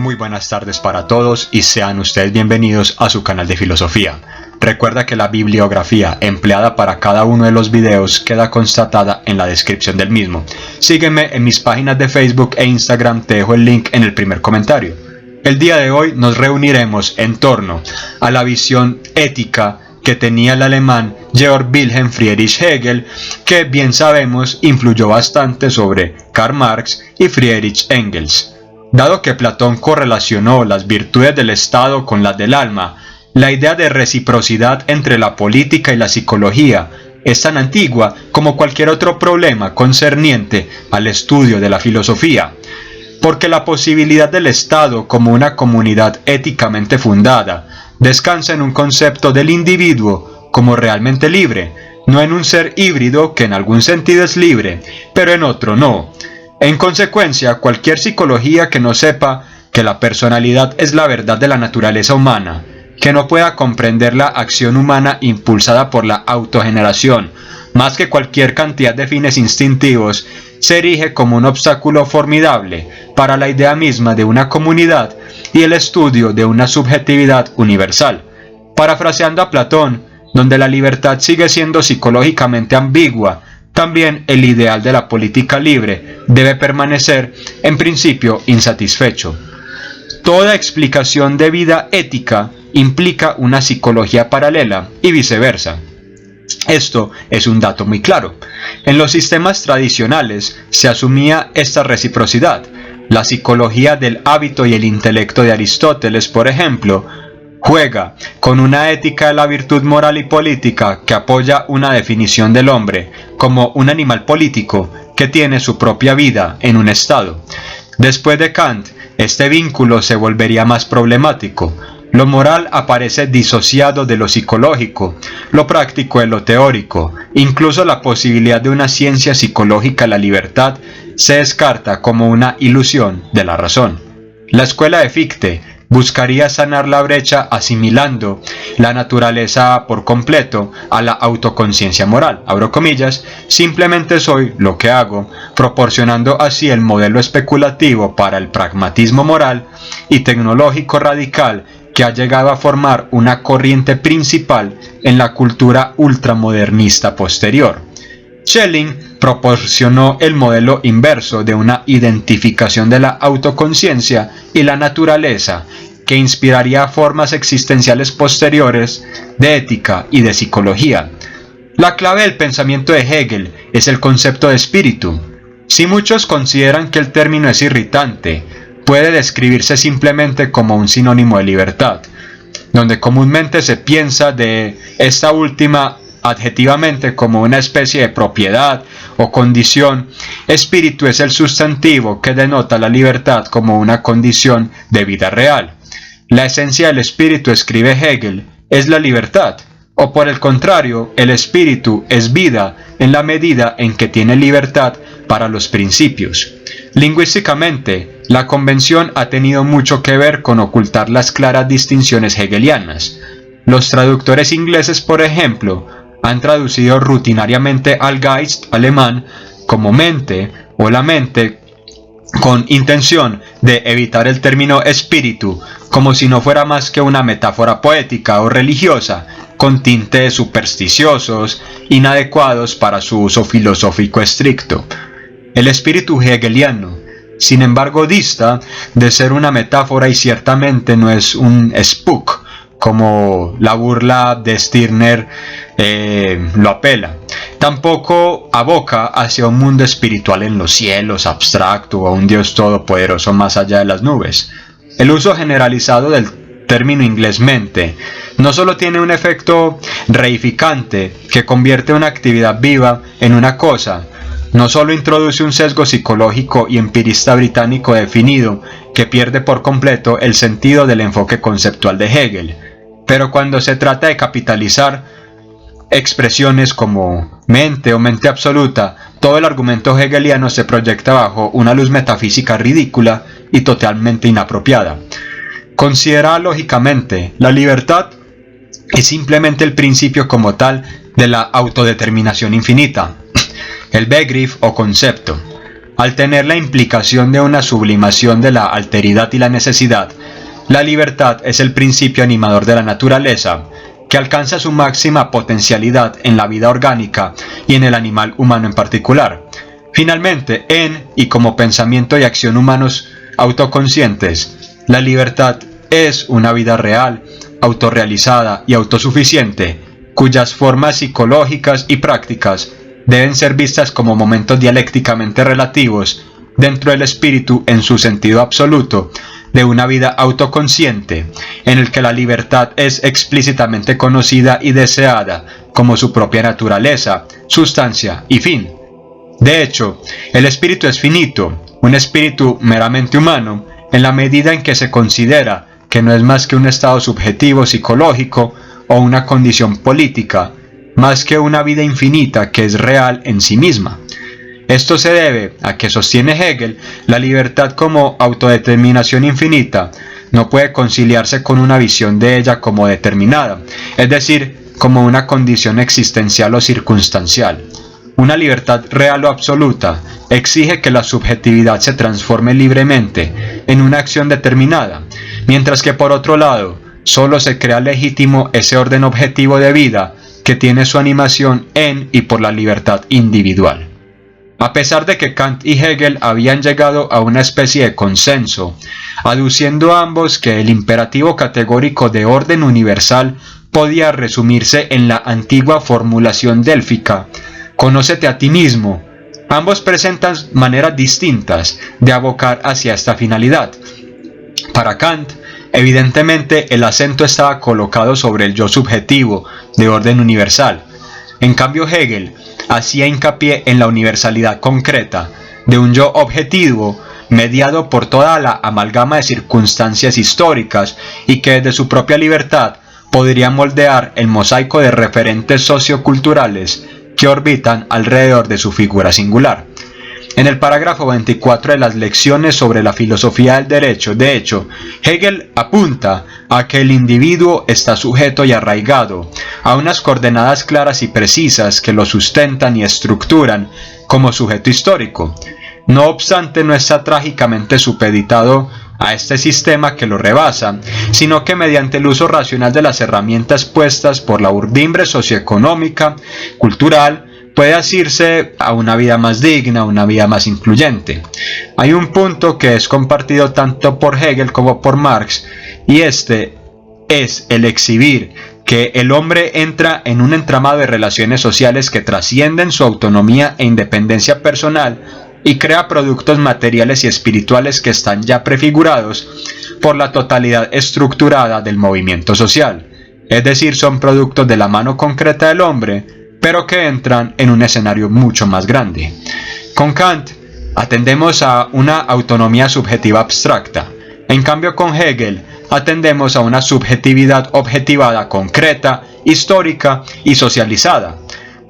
Muy buenas tardes para todos y sean ustedes bienvenidos a su canal de filosofía. Recuerda que la bibliografía empleada para cada uno de los videos queda constatada en la descripción del mismo. Sígueme en mis páginas de Facebook e Instagram, te dejo el link en el primer comentario. El día de hoy nos reuniremos en torno a la visión ética que tenía el alemán Georg Wilhelm Friedrich Hegel, que bien sabemos influyó bastante sobre Karl Marx y Friedrich Engels. Dado que Platón correlacionó las virtudes del Estado con las del alma, la idea de reciprocidad entre la política y la psicología es tan antigua como cualquier otro problema concerniente al estudio de la filosofía, porque la posibilidad del Estado como una comunidad éticamente fundada descansa en un concepto del individuo como realmente libre, no en un ser híbrido que en algún sentido es libre, pero en otro no. En consecuencia, cualquier psicología que no sepa que la personalidad es la verdad de la naturaleza humana, que no pueda comprender la acción humana impulsada por la autogeneración, más que cualquier cantidad de fines instintivos, se erige como un obstáculo formidable para la idea misma de una comunidad y el estudio de una subjetividad universal. Parafraseando a Platón, donde la libertad sigue siendo psicológicamente ambigua, también el ideal de la política libre debe permanecer, en principio, insatisfecho. Toda explicación de vida ética implica una psicología paralela y viceversa. Esto es un dato muy claro. En los sistemas tradicionales se asumía esta reciprocidad. La psicología del hábito y el intelecto de Aristóteles, por ejemplo, juega con una ética de la virtud moral y política que apoya una definición del hombre como un animal político que tiene su propia vida en un estado. Después de Kant, este vínculo se volvería más problemático. Lo moral aparece disociado de lo psicológico, lo práctico de lo teórico, incluso la posibilidad de una ciencia psicológica, la libertad, se descarta como una ilusión de la razón. La escuela de Fichte buscaría sanar la brecha asimilando la naturaleza por completo a la autoconciencia moral. Abro comillas, simplemente soy lo que hago, proporcionando así el modelo especulativo para el pragmatismo moral y tecnológico radical que ha llegado a formar una corriente principal en la cultura ultramodernista posterior. Schelling proporcionó el modelo inverso de una identificación de la autoconciencia y la naturaleza que inspiraría formas existenciales posteriores de ética y de psicología. La clave del pensamiento de Hegel es el concepto de espíritu. Si muchos consideran que el término es irritante, puede describirse simplemente como un sinónimo de libertad, donde comúnmente se piensa de esta última adjetivamente como una especie de propiedad o condición. Espíritu es el sustantivo que denota la libertad como una condición de vida real. La esencia del espíritu, escribe Hegel, es la libertad, o por el contrario, el espíritu es vida en la medida en que tiene libertad para los principios. Lingüísticamente, la convención ha tenido mucho que ver con ocultar las claras distinciones hegelianas. Los traductores ingleses, por ejemplo, han traducido rutinariamente al Geist alemán como mente o la mente con intención de evitar el término espíritu como si no fuera más que una metáfora poética o religiosa con tintes supersticiosos inadecuados para su uso filosófico estricto. El espíritu hegeliano, sin embargo, dista de ser una metáfora y ciertamente no es un spook, como la burla de Stirner lo apela. Tampoco aboca hacia un mundo espiritual en los cielos, abstracto, o a un Dios todopoderoso más allá de las nubes. El uso generalizado del término inglés mente no solo tiene un efecto reificante que convierte una actividad viva en una cosa, no solo introduce un sesgo psicológico y empirista británico definido que pierde por completo el sentido del enfoque conceptual de Hegel, pero cuando se trata de capitalizar expresiones como mente o mente absoluta, todo el argumento hegeliano se proyecta bajo una luz metafísica ridícula y totalmente inapropiada. Considera lógicamente, la libertad es simplemente el principio como tal de la autodeterminación infinita, el Begriff o concepto. Al tener la implicación de una sublimación de la alteridad y la necesidad, la libertad es el principio animador de la naturaleza, que alcanza su máxima potencialidad en la vida orgánica y en el animal humano en particular. Finalmente, en y como pensamiento y acción humanos autoconscientes, la libertad es una vida real, autorrealizada y autosuficiente, cuyas formas psicológicas y prácticas deben ser vistas como momentos dialécticamente relativos dentro del espíritu en su sentido absoluto de una vida autoconsciente, en el que la libertad es explícitamente conocida y deseada como su propia naturaleza, sustancia y fin. De hecho, el espíritu es finito, un espíritu meramente humano, en la medida en que se considera que no es más que un estado subjetivo psicológico o una condición política, más que una vida infinita que es real en sí misma. Esto se debe a que, sostiene Hegel, la libertad como autodeterminación infinita no puede conciliarse con una visión de ella como determinada, es decir, como una condición existencial o circunstancial. Una libertad real o absoluta exige que la subjetividad se transforme libremente en una acción determinada, mientras que por otro lado, solo se crea legítimo ese orden objetivo de vida que tiene su animación en y por la libertad individual. A pesar de que Kant y Hegel habían llegado a una especie de consenso, aduciendo ambos que el imperativo categórico de orden universal podía resumirse en la antigua formulación délfica, «Conócete a ti mismo», ambos presentan maneras distintas de abocar hacia esta finalidad. Para Kant, evidentemente el acento estaba colocado sobre el yo subjetivo de orden universal. En cambio, Hegel hacía hincapié en la universalidad concreta de un yo objetivo mediado por toda la amalgama de circunstancias históricas y que desde su propia libertad podría moldear el mosaico de referentes socioculturales que orbitan alrededor de su figura singular. En el parágrafo 24 de las lecciones sobre la filosofía del derecho, de hecho, Hegel apunta a que el individuo está sujeto y arraigado a unas coordenadas claras y precisas que lo sustentan y estructuran como sujeto histórico. No obstante, no está trágicamente supeditado a este sistema que lo rebasa, sino que mediante el uso racional de las herramientas puestas por la urdimbre socioeconómica, cultural, puede asirse a una vida más digna, una vida más incluyente. Hay un punto que es compartido tanto por Hegel como por Marx, y este es el exhibir que el hombre entra en un entramado de relaciones sociales que trascienden su autonomía e independencia personal y crea productos materiales y espirituales que están ya prefigurados por la totalidad estructurada del movimiento social. Es decir, son productos de la mano concreta del hombre, pero que entran en un escenario mucho más grande. Con Kant atendemos a una autonomía subjetiva abstracta. En cambio, con Hegel atendemos a una subjetividad objetivada, concreta, histórica y socializada.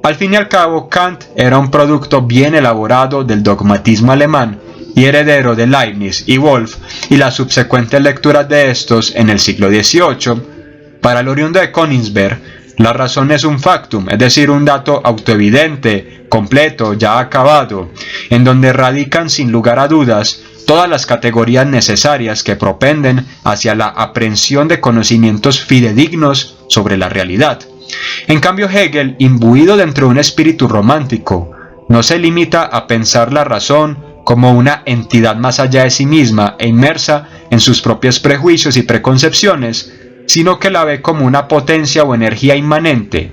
Al fin y al cabo, Kant era un producto bien elaborado del dogmatismo alemán y heredero de Leibniz y Wolff y las subsecuentes lecturas de estos en el siglo XVIII. Para el oriundo de Königsberg, la razón es un factum, es decir, un dato autoevidente, completo, ya acabado, en donde radican sin lugar a dudas todas las categorías necesarias que propenden hacia la aprehensión de conocimientos fidedignos sobre la realidad. En cambio, Hegel, imbuido dentro de un espíritu romántico, no se limita a pensar la razón como una entidad más allá de sí misma e inmersa en sus propios prejuicios y preconcepciones, sino que la ve como una potencia o energía inmanente,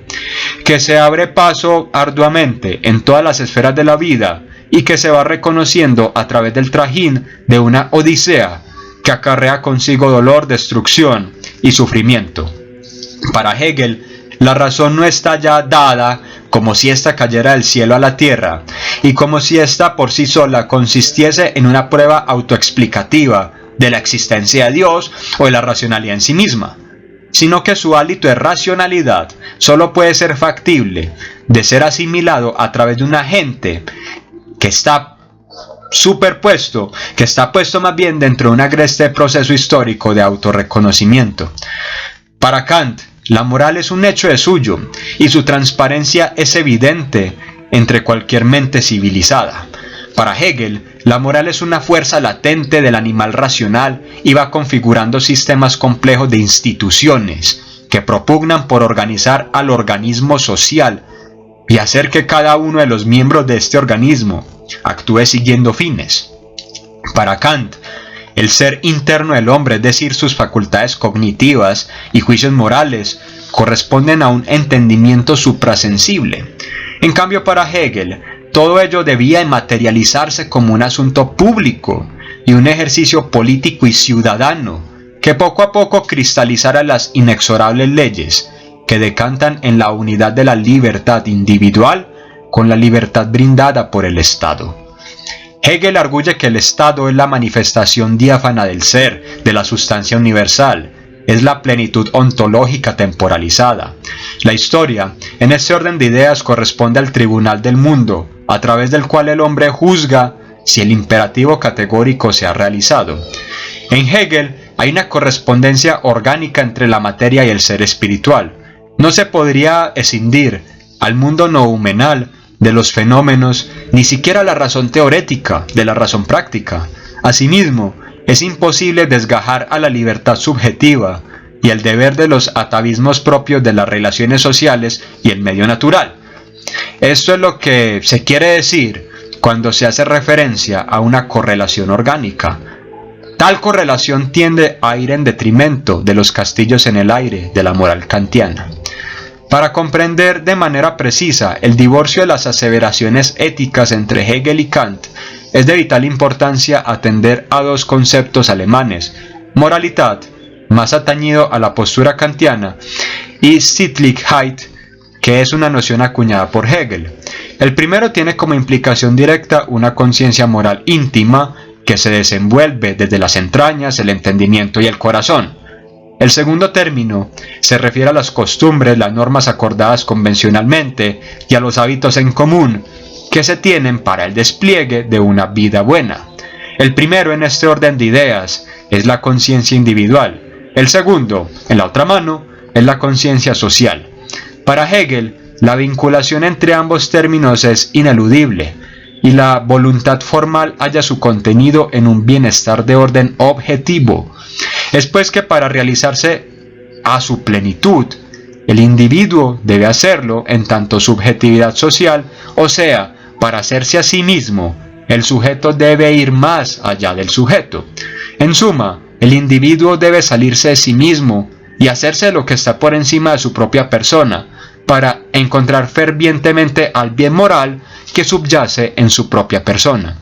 que se abre paso arduamente en todas las esferas de la vida y que se va reconociendo a través del trajín de una odisea que acarrea consigo dolor, destrucción y sufrimiento. Para Hegel, la razón no está ya dada como si ésta cayera del cielo a la tierra, y como si ésta por sí sola consistiese en una prueba autoexplicativa de la existencia de Dios o de la racionalidad en sí misma, sino que su hálito de racionalidad solo puede ser factible de ser asimilado a través de un agente que está superpuesto, que está puesto más bien dentro de un agreste proceso histórico de autorreconocimiento. Para Kant, la moral es un hecho de suyo, y su transparencia es evidente entre cualquier mente civilizada. Para Hegel, la moral es una fuerza latente del animal racional y va configurando sistemas complejos de instituciones que propugnan por organizar al organismo social y hacer que cada uno de los miembros de este organismo actúe siguiendo fines. Para Kant, el ser interno del hombre, es decir, sus facultades cognitivas y juicios morales, corresponden a un entendimiento suprasensible. En cambio, para Hegel, todo ello debía materializarse como un asunto público y un ejercicio político y ciudadano que poco a poco cristalizara las inexorables leyes que decantan en la unidad de la libertad individual con la libertad brindada por el Estado. Hegel arguye que el Estado es la manifestación diáfana del ser, de la sustancia universal, es la plenitud ontológica temporalizada. La historia, en este orden de ideas, corresponde al tribunal del mundo, a través del cual el hombre juzga si el imperativo categórico se ha realizado. En Hegel hay una correspondencia orgánica entre la materia y el ser espiritual. No se podría escindir al mundo noumenal de los fenómenos, ni siquiera la razón teorética de la razón práctica. Asimismo, es imposible desgajar a la libertad subjetiva y el deber de los atavismos propios de las relaciones sociales y el medio natural. Esto es lo que se quiere decir cuando se hace referencia a una correlación orgánica. Tal correlación tiende a ir en detrimento de los castillos en el aire de la moral kantiana. Para comprender de manera precisa el divorcio de las aseveraciones éticas entre Hegel y Kant, es de vital importancia atender a dos conceptos alemanes: moralidad, más atañido a la postura kantiana, y Sittlichkeit, que es una noción acuñada por Hegel. El primero tiene como implicación directa una conciencia moral íntima que se desenvuelve desde las entrañas, el entendimiento y el corazón. El segundo término se refiere a las costumbres, las normas acordadas convencionalmente y a los hábitos en común que se tienen para el despliegue de una vida buena. El primero en este orden de ideas es la conciencia individual. El segundo, en la otra mano, es la conciencia social. Para Hegel, la vinculación entre ambos términos es ineludible y la voluntad formal halla su contenido en un bienestar de orden objetivo. Es pues que para realizarse a su plenitud, el individuo debe hacerlo en tanto subjetividad social, o sea, para hacerse a sí mismo, el sujeto debe ir más allá del sujeto. En suma, el individuo debe salirse de sí mismo y hacerse lo que está por encima de su propia persona, para encontrar fervientemente al bien moral que subyace en su propia persona.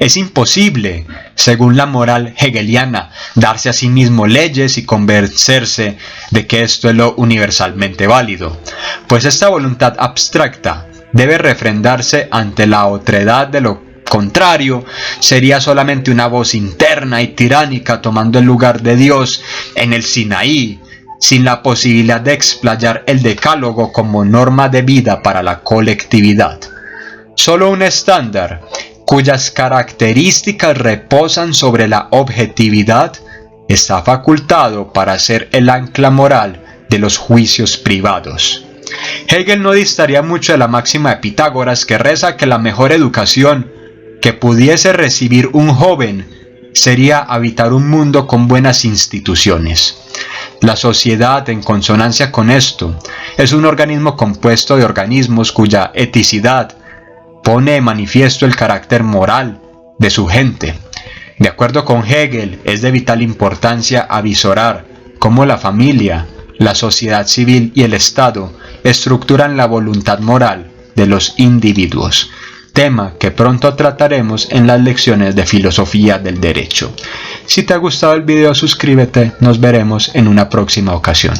Es imposible, según la moral hegeliana, darse a sí mismo leyes y convencerse de que esto es lo universalmente válido, pues esta voluntad abstracta debe refrendarse ante la otredad. De lo contrario, sería solamente una voz interna y tiránica tomando el lugar de Dios en el Sinaí, sin la posibilidad de explayar el decálogo como norma de vida para la colectividad. Solo un estándar cuyas características reposan sobre la objetividad está facultado para ser el ancla moral de los juicios privados. Hegel no distaría mucho de la máxima de Pitágoras, que reza que la mejor educación que pudiese recibir un joven sería habitar un mundo con buenas instituciones. La sociedad, en consonancia con esto, es un organismo compuesto de organismos cuya eticidad pone de manifiesto el carácter moral de su gente. De acuerdo con Hegel, es de vital importancia avisorar cómo la familia, la sociedad civil y el Estado estructuran la voluntad moral de los individuos, tema que pronto trataremos en las lecciones de filosofía del derecho. Si te ha gustado el video, suscríbete, nos veremos en una próxima ocasión.